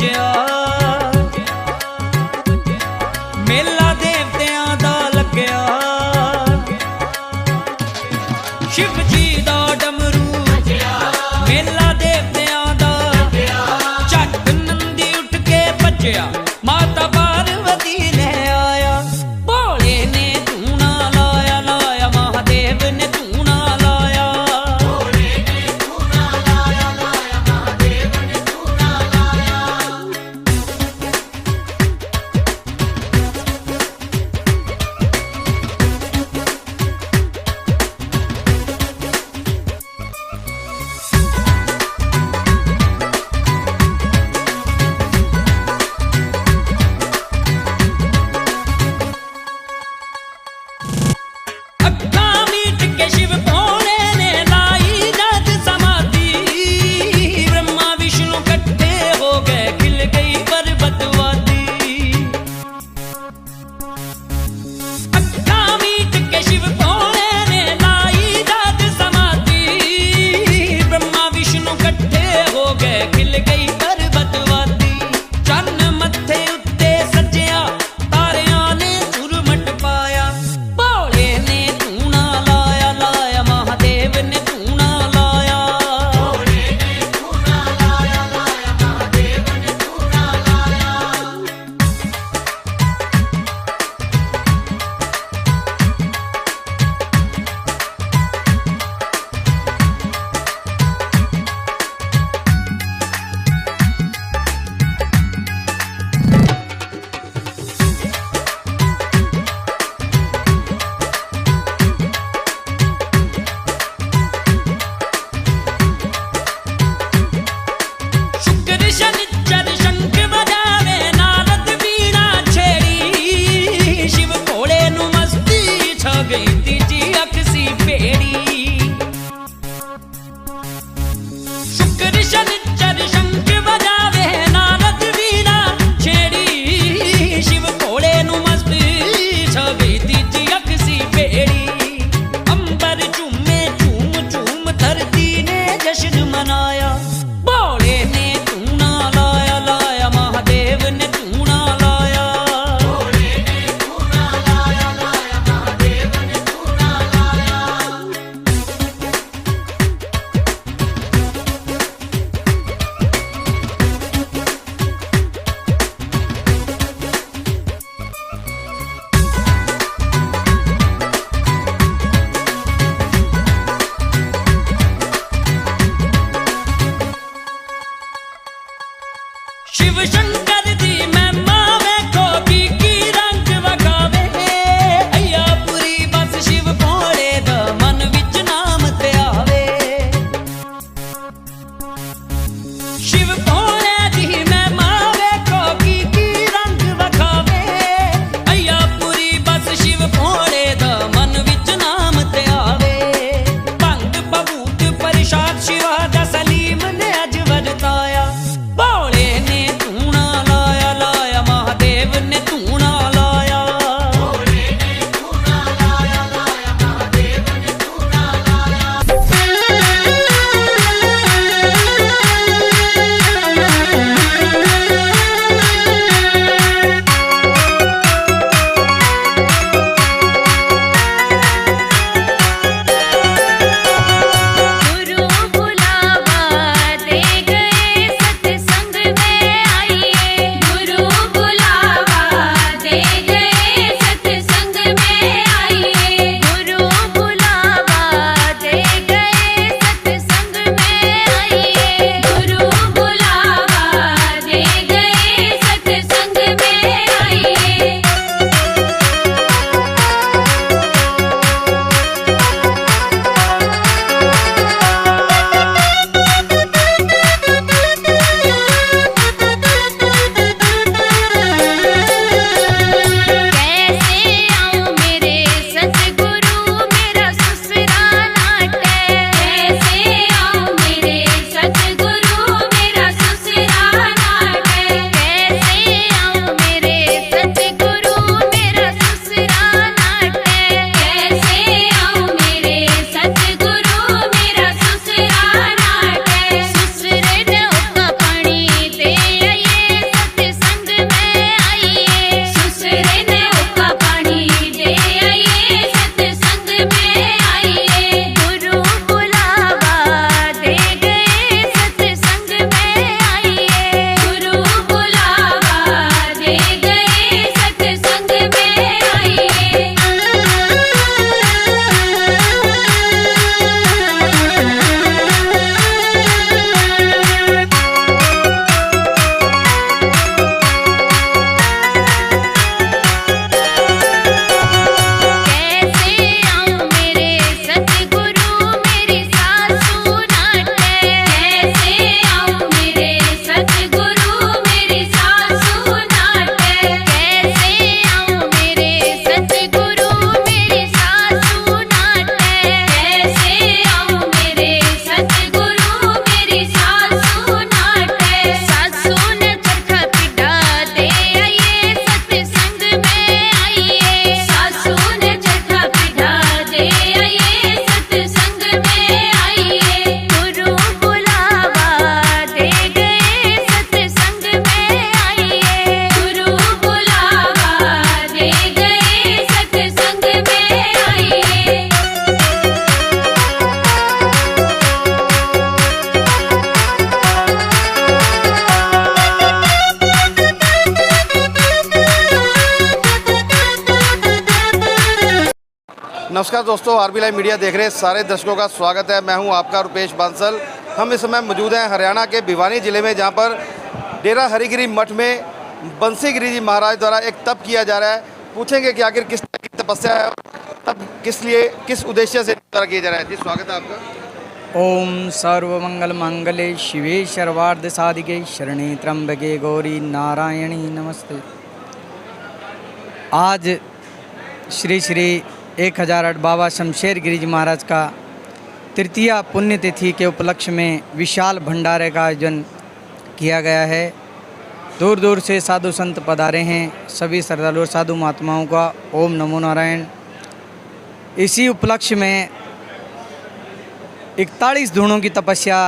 वजया, मेला देवतियां दा लग्या, शिव जी दा डमरू वजया, मेला देवतियां दा झट नंदी उठ के बजया, माता पार्वती ने आया, भोले ने धूना लाया लाया, महादेव ने धूना लाया, भोले ने धूना लाया लाया, महादेव ने धूना लाया। शिव शंकर दी महिमा वेखो की रंग वगावे, अय्यापुरी बस शिव भोले दा मन विच नाम ते आवे, शिव भोले दी महिमा वेखो की रंग वगावे, अय्यापुरी बस शिव भोले दा मन विच नाम ते आवे, भंग भभूत प्रसाद शिवा दा सलीम ने अज वरताया, भोले ने धूना लाया लाया, महादेव ने धूना लाया, भोले ने धूना लाया लाया, महादेव ने धूना लाया। नमस्कार दोस्तों, आरबी लाइव मीडिया देख रहे सारे दर्शकों का स्वागत है। मैं हूं आपका रुपेश बांसल। हम इस समय मौजूद हैं हरियाणा के भिवानी ज़िले में, जहां पर डेरा हरिगिरी मठ में बंसी गिरी जी महाराज द्वारा एक तप किया जा रहा है। पूछेंगे कि आखिर किस तरह की तपस्या है, तब किस लिए, किस उद्देश्य से द्वारा किया जा रहा है। जी स्वागत है आपका। ओम सर्वमंगल मंगले शिवे सर्वार्थ साधिके शरणे त्र्यंबके गौरी नारायणी नमस्ते। आज श्री श्री 1008 बाबा शमशेर गिरी जी महाराज का तृतीय पुण्यतिथि के उपलक्ष्य में विशाल भंडारे का आयोजन किया गया है। दूर दूर से साधु संत पधारे हैं। सभी श्रद्धालु साधु महात्माओं का ओम नमो नारायण। इसी उपलक्ष्य में 41 धूणों की तपस्या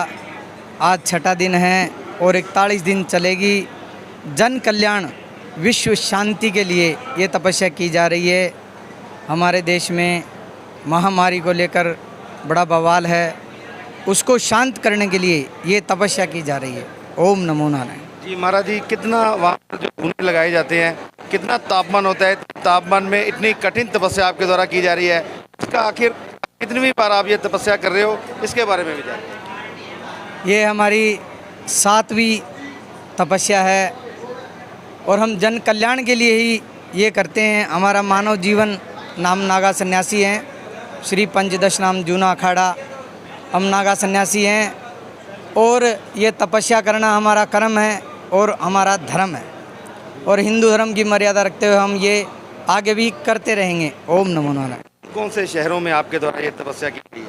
आज छठा दिन है और 41 दिन चलेगी। जन कल्याण, विश्व शांति के लिए ये तपस्या की जा रही है। हमारे देश में महामारी को लेकर बड़ा बवाल है, उसको शांत करने के लिए ये तपस्या की जा रही है। ओम नमो नारायण। जी महाराज जी, कितना वहाँ पर जो धूने लगाए जाते हैं, कितना तापमान होता है, तापमान में इतनी कठिन तपस्या आपके द्वारा की जा रही है, इसका आखिर कितनी बार आप ये तपस्या कर रहे हो, इसके बारे में भी जानिए। ये हमारी 7वीं तपस्या है और हम जन कल्याण के लिए ही ये करते हैं। हमारा मानव जीवन नाम नागा सन्यासी हैं। श्री पंचदश नाम जूना अखाड़ा, हम नागा सन्यासी हैं और ये तपस्या करना हमारा कर्म है और हमारा धर्म है और हिंदू धर्म की मर्यादा रखते हुए हम ये आगे भी करते रहेंगे। ओम नमो नारायण। कौन से शहरों में आपके द्वारा ये तपस्या की गई है?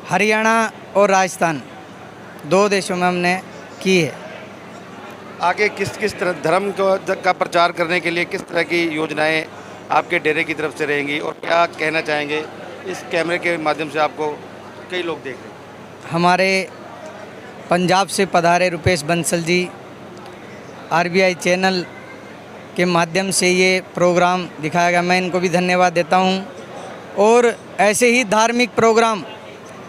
हरियाणा और राजस्थान, 2 देशों में हमने की है। आगे किस किस तरह धर्म का प्रचार करने के लिए किस तरह की योजनाएं आपके डेरे की तरफ से रहेंगी और क्या कहना चाहेंगे? इस कैमरे के माध्यम से आपको कई लोग देख रहे हैं। हमारे पंजाब से पधारे रुपेश बंसल जी आरबीआई चैनल के माध्यम से ये प्रोग्राम दिखाया गया, मैं इनको भी धन्यवाद देता हूँ। और ऐसे ही धार्मिक प्रोग्राम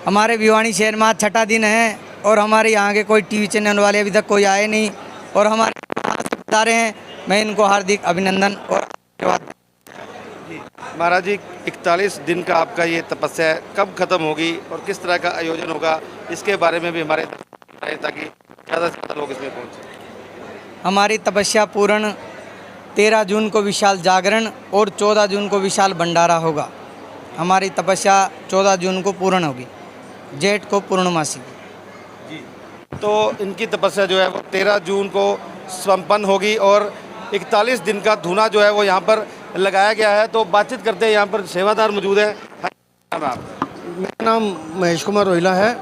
हमारे भिवानी शहर में आज छठा दिन है और हमारे यहाँ के कोई टीवी चैनल वाले अभी तक कोई आए नहीं और हमारे यहाँ से पधारे हैं। मैं इनको हार्दिक अभिनंदन और धन्यवाद। महाराज जी, 41 दिन का आपका ये तपस्या कब खत्म होगी और किस तरह का आयोजन होगा, इसके बारे में भी हमारे ताकि ज़्यादा से ज़्यादा लोग इसमें पहुँचे। हमारी तपस्या पूर्ण 13 जून को विशाल जागरण और 14 जून को विशाल भंडारा होगा। हमारी तपस्या 14 जून को पूर्ण होगी, जेठ को पूर्णमासी जी। तो इनकी तपस्या जो है वो 13 जून को संपन्न होगी और 41 दिन का धूना जो है वो यहाँ पर लगाया गया है। तो बातचीत करते हैं, यहाँ पर सेवादार मौजूद है। मेरा नाम महेश कुमार रोहिला है।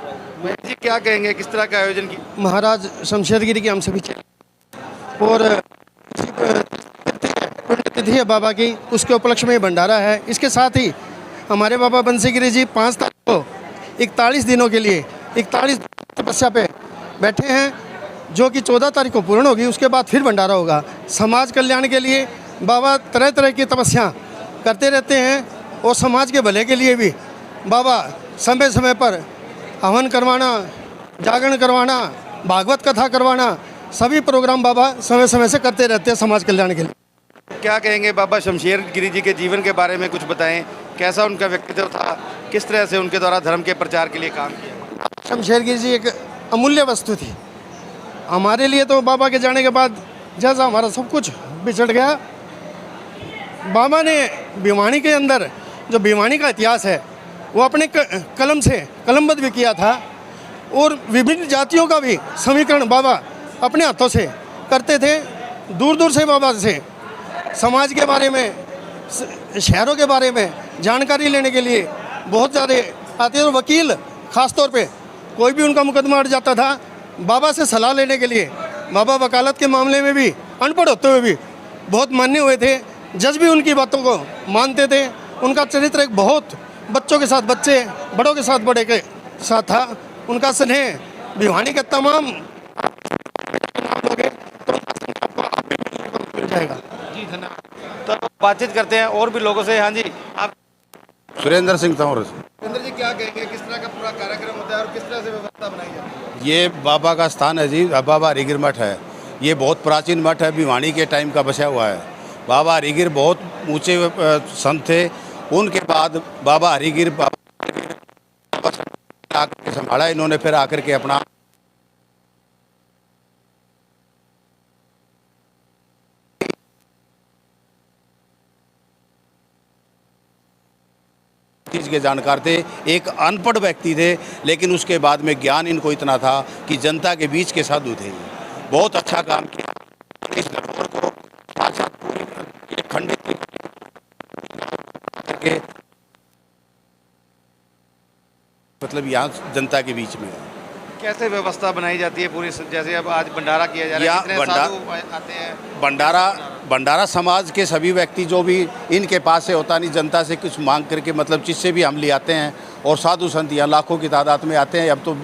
महेश जी, क्या कहेंगे, किस तरह का आयोजन की? महाराज शमशेर गिरी की हम सभी और पुण्यतिथि है बाबा की, उसके उपलक्ष्य में भंडारा है। इसके साथ ही हमारे बाबा बंसी गिरी जी 5 तारीख को 41 दिनों के लिए 41 तपस्या पे बैठे हैं, जो कि 14 तारीख को पूर्ण होगी। उसके बाद फिर भंडारा होगा। समाज कल्याण के लिए बाबा तरह तरह की तपस्या करते रहते हैं और समाज के भले के लिए भी बाबा समय समय पर हवन करवाना, जागरण करवाना, भागवत कथा करवाना, सभी प्रोग्राम बाबा समय समय से करते रहते हैं समाज कल्याण के लिए। क्या कहेंगे बाबा शमशेर गिरी जी के जीवन के बारे में कुछ बताएं, कैसा उनका व्यक्तित्व था, किस तरह से उनके द्वारा धर्म के प्रचार के लिए काम किया? शमशेर गिरी जी एक अमूल्य वस्तु थी हमारे लिए। तो बाबा के जाने के बाद जैसा हमारा सब कुछ बिछड़ गया। बाबा ने भिवानी के अंदर जो भिवानी का इतिहास है वो अपने कलम से कलमबद्ध भी किया था और विभिन्न जातियों का भी समीकरण बाबा अपने हाथों से करते थे। दूर दूर से बाबा से समाज के बारे में, शहरों के बारे में जानकारी लेने के लिए बहुत ज़्यादा आते थे और वकील ख़ास तौर पे कोई भी उनका मुकदमा अड़ जाता था, बाबा से सलाह लेने के लिए, बाबा वकालत के मामले में भी अनपढ़ होते हुए भी बहुत मान्य हुए थे। जज भी उनकी बातों को मानते थे। उनका चरित्र एक बहुत बच्चों के साथ बच्चे, बड़ों के साथ बड़े के साथ था। उनका स्नेह भिवानी के तमाम नाम लोगे तो आपको आप भी मिल जाएगा। जी धन्यवाद। तो बातचीत करते हैं और भी लोगों से। हाँ जी, आप? सुरेंद्र सिंह तंवर। सुरेंद्र जी, क्या कहेंगे, किस तरह का पूरा कार्यक्रम होता है और किस तरह से व्यवस्था बनाई जाती है? ये बाबा का स्थान है जी, बाबा हरिगिर मठ है। ये बहुत प्राचीन मठ है, भिवानी के टाइम का बसा हुआ है। बाबा हरिगिर बहुत ऊंचे संत थे उनके बाद बाबा हरिगिर आकर संभाला इन्होंने, फिर आकर के अपना चीज़ के जानकार थे, एक अनपढ़ व्यक्ति थे, लेकिन उसके बाद में ज्ञान इनको इतना था कि जनता के बीच के साधु थे। बहुत अच्छा काम किया। इस धरोहर को पूरी खंडित करके मतलब यहाँ जनता के बीच में कैसे व्यवस्था बनाई जाती है पूरी, जैसे अब आज भंडारा किया जा रहा है, कितने साधु आते हैं? भंडारा समाज के सभी व्यक्ति जो भी इनके पास से होता नहीं, जनता से कुछ मांग करके मतलब जिससे भी हम ले आते हैं, और साधु संत यहाँ लाखों की तादाद में आते हैं। अब तो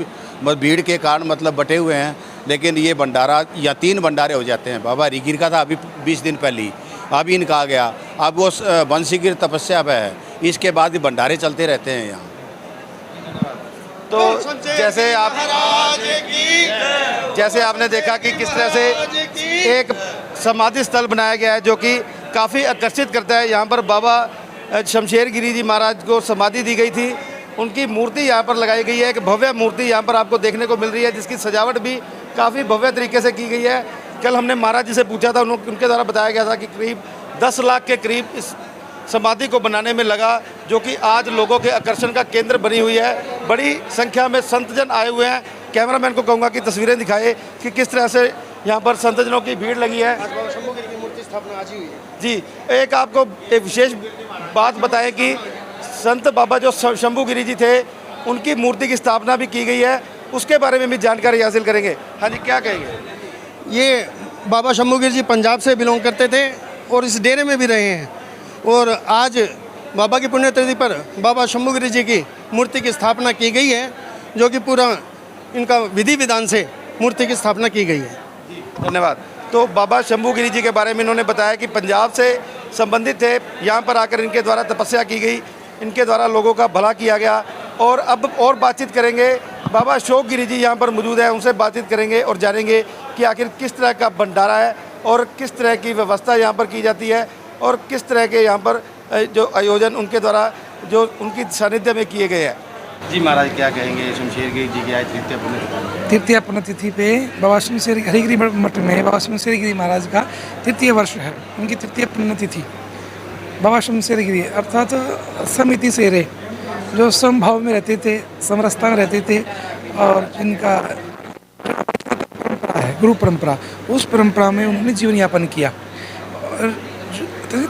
भीड़ के कारण मतलब बटे हुए हैं, लेकिन ये भंडारा या 3 भंडारे हो जाते हैं। बाबा हरिगिर का था अभी 20 दिन पहले ही, अभी इनका आ गया, अब वो बंसीगिर तपस्या पे है, इसके बाद ही भंडारे चलते रहते हैं यहाँ। तो जैसे आपने देखा कि किस तरह से एक समाधि स्थल बनाया गया है जो कि काफ़ी आकर्षित करता है। यहाँ पर बाबा शमशेर गिरी जी महाराज को समाधि दी गई थी, उनकी मूर्ति यहाँ पर लगाई गई है। एक भव्य मूर्ति यहाँ पर आपको देखने को मिल रही है, जिसकी सजावट भी काफ़ी भव्य तरीके से की गई है। कल हमने महाराज जी से पूछा था, उनके द्वारा बताया गया था कि करीब 10 लाख के करीब इस समाधि को बनाने में लगा, जो कि आज लोगों के आकर्षण का केंद्र बनी हुई है। बड़ी संख्या में संतजन आए हुए हैं। कैमरामैन को कहूँगा कि तस्वीरें दिखाए कि किस तरह से यहाँ पर संतजनों की भीड़ लगी है। आज बाबा शंभू गिरी की मूर्ति स्थापना आज ही हुई है। जी, एक आपको एक विशेष बात बताएं कि संत बाबा जो शंभू गिरी जी थे, उनकी मूर्ति की स्थापना भी की गई है, उसके बारे में भी जानकारी हासिल करेंगे। हाँ जी, क्या कहेंगे? ये बाबा शंभू गिरी जी पंजाब से बिलोंग करते थे और इस डेरे में भी रहे हैं, और आज बाबा की पुण्यतिथि पर बाबा शंभू गिरी जी की मूर्ति की स्थापना की गई है, जो कि पूरा इनका विधि विधान से मूर्ति की स्थापना की गई है। धन्यवाद। तो बाबा शंभू गिरी जी के बारे में इन्होंने बताया कि पंजाब से संबंधित थे, यहाँ पर आकर इनके द्वारा तपस्या की गई, इनके द्वारा लोगों का भला किया गया। और अब और बातचीत करेंगे, बाबा अशोक गिरी जी यहाँ पर मौजूद है, उनसे बातचीत करेंगे और जानेंगे कि आखिर किस तरह का भंडारा है और किस तरह की व्यवस्था यहाँ पर की जाती है और किस तरह के यहाँ पर जो आयोजन उनके द्वारा जो उनकी सानिध्य में किए गए हैं। जी महाराज, क्या कहेंगे? शमशेर गिरी जी की आज तृतीय पुण्यतिथि पे बाबा शमशेर हरिगिरी मठ में बाबा शमशेर गिरी महाराज का 3य वर्ष है, उनकी 3य पुण्यतिथि। बाबा शमशेर गिरी अर्थात समिति सेरे, जो समभाव में रहते थे, समरसता में रहते थे, और जिनका परंपरा है गुरु परंपरा, उस परंपरा में उन्होंने जीवन यापन किया। और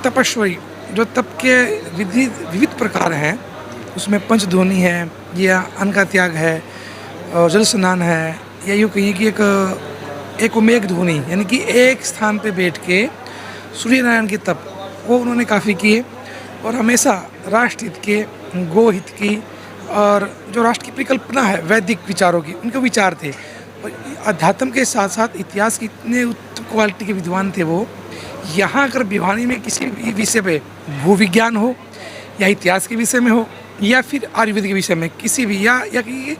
तपस्वी जो तप के विविध प्रकार हैं, उसमें पंचध्वनि है, या अन्न का त्याग है, और जल स्नान है, या यूँ कहिए कि एक उमेघ ध्वनि, यानी कि एक स्थान पे बैठ के सूर्य नारायण के तप वो उन्होंने काफ़ी किए। और हमेशा राष्ट्र हित के, गो हित की, और जो राष्ट्र की परिकल्पना है वैदिक विचारों की, उनके विचार थे। और अध्यात्म के साथ साथ इतिहास के इतने उत्तम क्वालिटी के विद्वान थे वो। यहाँ अगर भिवानी में किसी भी विषय पे, भूविज्ञान हो या इतिहास के विषय में हो या फिर आयुर्वेद के विषय में किसी भी, या कि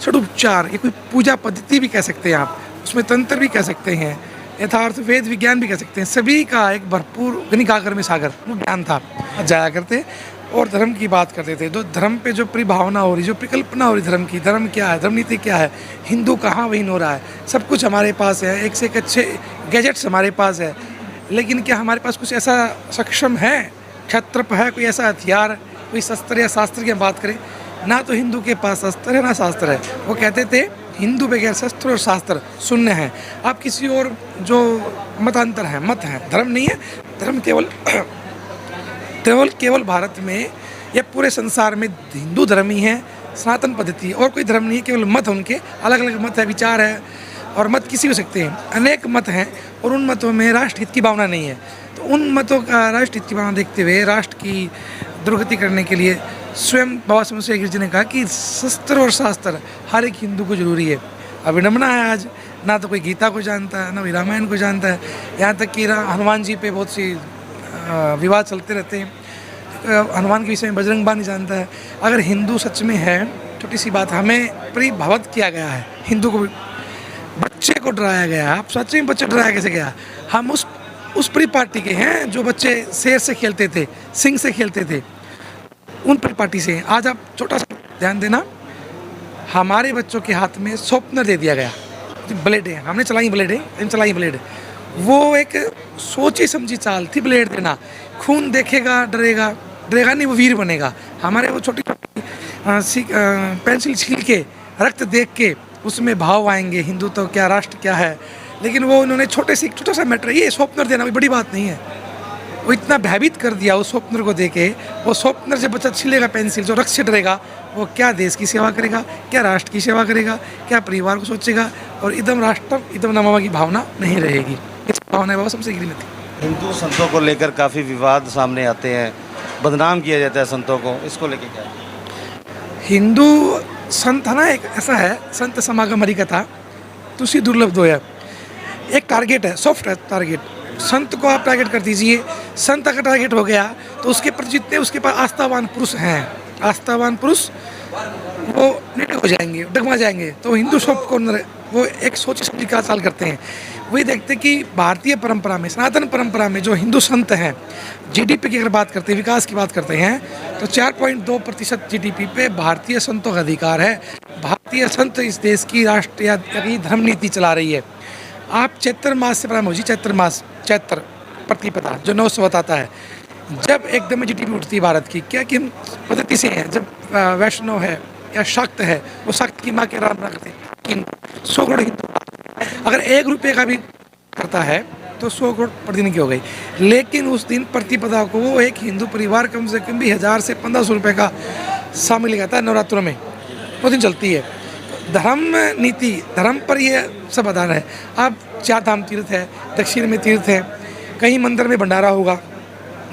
षडुपचार, या कोई पूजा पद्धति भी कह सकते हैं आप, उसमें तंत्र भी कह सकते हैं, यथार्थ वेद विज्ञान भी कह सकते हैं, सभी का एक भरपूर गणिकागर में सागर वो ज्ञान था। जाया करते और धर्म की बात करते थे। तो धर्म पे जो परिभावना हो रही, जो परिकल्पना हो रही धर्म की, धर्म क्या है, धर्म नीति क्या है, हिंदू कहाँ वहीन हो रहा है, सब कुछ हमारे पास है, एक से एक अच्छे गैजेट्स हमारे पास है। लेकिन क्या हमारे पास कुछ ऐसा सक्षम है, क्षत्रप है, कोई ऐसा हथियार, कोई शस्त्र या शास्त्र की बात करें? ना तो हिंदू के पास शस्त्र है ना शास्त्र है। वो कहते थे हिंदू बगैर शस्त्र और शास्त्र शून्य है। आप किसी और जो मतांतर है, मत है, धर्म नहीं है। धर्म केवल भारत में या पूरे संसार में हिंदू धर्म ही है, सनातन पद्धति है, और कोई धर्म नहीं है। केवल मत है, उनके अलग अलग मत है, विचार है, और मत किसी हो सकते हैं, अनेक मत हैं, और उन मतों में राष्ट्रहित की भावना नहीं है। तो उन मतों का राष्ट्रहित की भावना देखते हुए राष्ट्र की दुर्गति करने के लिए स्वयं बाबा शमशेर गिरी जी ने कहा कि शस्त्र और शास्त्र हर एक हिंदू को जरूरी है। अब विडम्बना है, आज ना तो कोई गीता को जानता है, ना कोई रामायण को जानता है, यहाँ तक कि हनुमान जी पे बहुत सी विवाद चलते रहते हैं। हनुमान के विषय में बजरंग बाण नहीं जानता है। अगर हिंदू सच में है, छोटी सी बात, हमें परिभावित किया गया है, हिंदू को बच्चे को डराया गया है। आप सच में बच्चे डराया कैसे गया? हम उस परिपाटी के हैं जो बच्चे शेर से खेलते थे, सिंह से खेलते थे, उन परिपाटी से हैं। आज आप छोटा सा ध्यान देना, हमारे बच्चों के हाथ में शॉर्पनर दे दिया गया, ब्लेड है, हमने चलाई ब्लेड है, हमने चलाई ब्लेड। वो एक सोची समझी चाल थी ब्लेड देना। खून देखेगा डरेगा, डरेगा नहीं, वो वीर बनेगा। हमारे वो छोटी छोटी पेंसिल छील के रक्त देख के उसमें भाव आएंगे, हिंदू तो क्या, राष्ट्र क्या है। लेकिन वो उन्होंने छोटे से छोटा सा मैटर, ये शॉर्पनर देना कोई बड़ी बात नहीं है, वो इतना भयभीत कर दिया उस शॉर्पनर को देके। वो शॉर्पनर जब बच्चा छीलेगा पेंसिल, जो रक्त से डरेगा, वो क्या देश की सेवा करेगा, क्या राष्ट्र की सेवा करेगा, क्या परिवार को सोचेगा, और इदम राष्ट्रम इदम नमः की भावना नहीं रहेगी। इस भावना बाबा शमशेर गिरी में थी। हिंदू संतों को लेकर काफ़ी विवाद सामने आते हैं, बदनाम किया जाता है संतों को, इसको लेकर क्या? हिंदू संत है ना, एक ऐसा है, संत समागम हरि कथा तुसी दुर्लभ दो है। एक टारगेट है, सॉफ्ट है टारगेट, संत को आप टारगेट कर दीजिए। संत अगर टारगेट हो गया तो उसके पर जितने उसके पास आस्थावान पुरुष हैं, आस्थावान पुरुष वो नेट हो जाएंगे, डगमा जाएंगे। तो हिंदू सब को वो एक सोची समझी का चाल करते हैं। वही देखते कि भारतीय परंपरा में, सनातन परंपरा में जो हिंदू संत हैं, जीडीपी की अगर बात करते हैं, विकास की बात करते हैं, तो 4.2% जीडीपी पे भारतीय संतों का अधिकार है। भारतीय संत इस देश की राष्ट्र या धर्म नीति चला रही है। आप चैत्र मास से प्रारंभ हो जी, चैत्र मास, चैत्र प्रतिपदा जो 9 आता है, जब एकदम जीडीपी उठती है भारत की, क्या कि हम पद्धति से हैं, जब वैष्णव है या शाक्त है, वो शाक्त की माँ के आराधना करते हैं। 100 करोड़ हिंदू अगर 1 रुपये का भी करता है तो 100 करोड़ प्रतिदिन की हो गई। लेकिन उस दिन प्रतिपदा को वो एक हिंदू परिवार कम से कम भी 1000 से 1500 रुपये का शामिल जाता है नवरात्रों में, वो दिन चलती है। धर्म नीति, धर्म पर ये सब आधार है। अब 4 धाम तीर्थ है, दक्षिण में तीर्थ है, कहीं मंदिर में भंडारा होगा,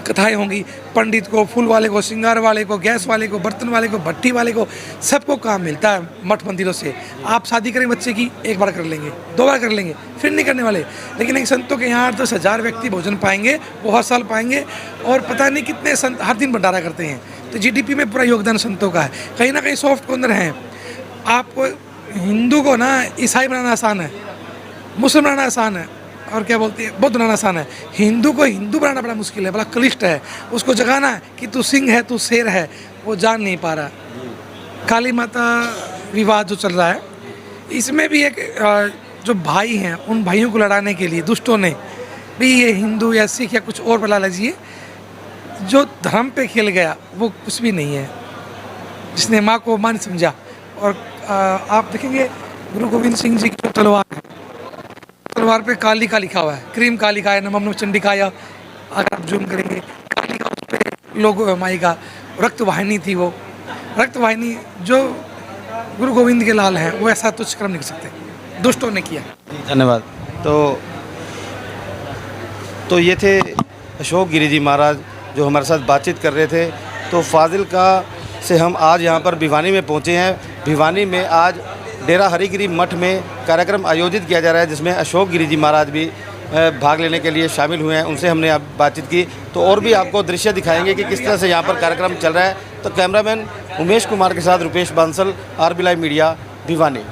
कथाएं होंगी, पंडित को, फूल वाले को, श्रृंगार वाले को, गैस वाले को, बर्तन वाले को, भट्टी वाले को, सबको काम मिलता है मठ मंदिरों से। आप शादी करें बच्चे की, 1 बार कर लेंगे, 2 बार कर लेंगे, फिर नहीं करने वाले। लेकिन एक संतों के यहाँ 10,000 व्यक्ति भोजन पाएंगे, बहुत साल पाएंगे, और पता नहीं कितने संत हर दिन भंडारा करते हैं। तो जीडीपी में पूरा योगदान संतों का है। कहीं ना कहीं सॉफ्ट कॉर्नर हैं। आपको हिंदू को ना ईसाई बनाना आसान है, मुस्लिम बनाना आसान है, और क्या बोलते हैं, बौद्ध बनाना आसान है। हिंदू को हिंदू बनाना बड़ा मुश्किल है, बड़ा क्लिष्ट है। उसको जगाना है कि तू सिंह है, तू शेर है, वो जान नहीं पा रहा। काली माता विवाद जो चल रहा है, इसमें भी एक जो भाई हैं, उन भाइयों को लड़ाने के लिए दुष्टों ने भी ये हिंदू या सिख या कुछ और बना लीजिए, जो धर्म पे खेल गया वो कुछ भी नहीं है। जिसने माँ को मां समझा। और आप देखेंगे गुरु गोविंद सिंह जी की जो तलवार है, तलवार पे काली का लिखा हुआ है, क्रीम काली का है, नमः नमः चंडिकाय। अगर आप जूम करेंगे, काली का उस पर लोगो है माई का। रक्त वाहिनी थी, वो रक्त वाहिनी जो गुरु गोविंद के लाल हैं, वो ऐसा तुच्छ कर्म नहीं कर सकते, दुष्टों ने किया। धन्यवाद। तो ये थे अशोक गिरी जी महाराज जो हमारे साथ बातचीत कर रहे थे। तो फाजिलका से हम आज यहाँ पर भिवानी में पहुँचे हैं। भिवानी में आज डेरा हरिगिरी मठ में कार्यक्रम आयोजित किया जा रहा है, जिसमें अशोक गिरी जी महाराज भी भाग लेने के लिए शामिल हुए हैं। उनसे हमने अब बातचीत की, तो और भी आपको दृश्य दिखाएंगे कि किस तरह से यहाँ पर कार्यक्रम चल रहा है। तो कैमरामैन उमेश कुमार के साथ Rupesh Bansal, RB live media, Bhiwani.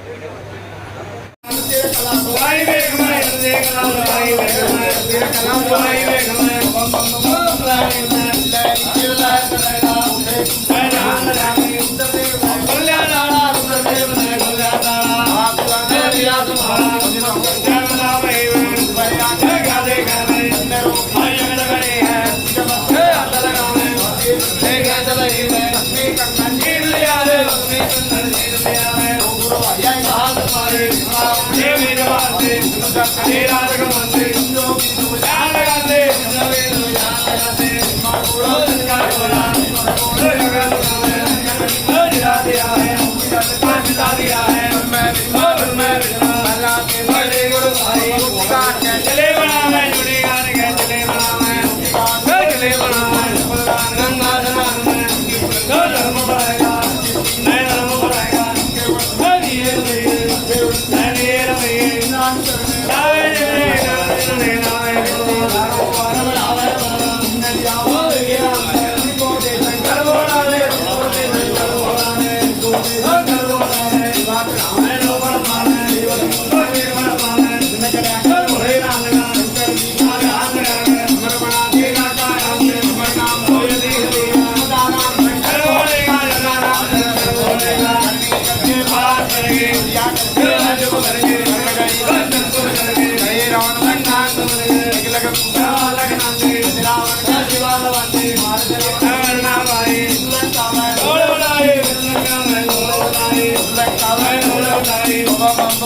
मंगलाई ओम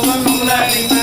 मंगलाई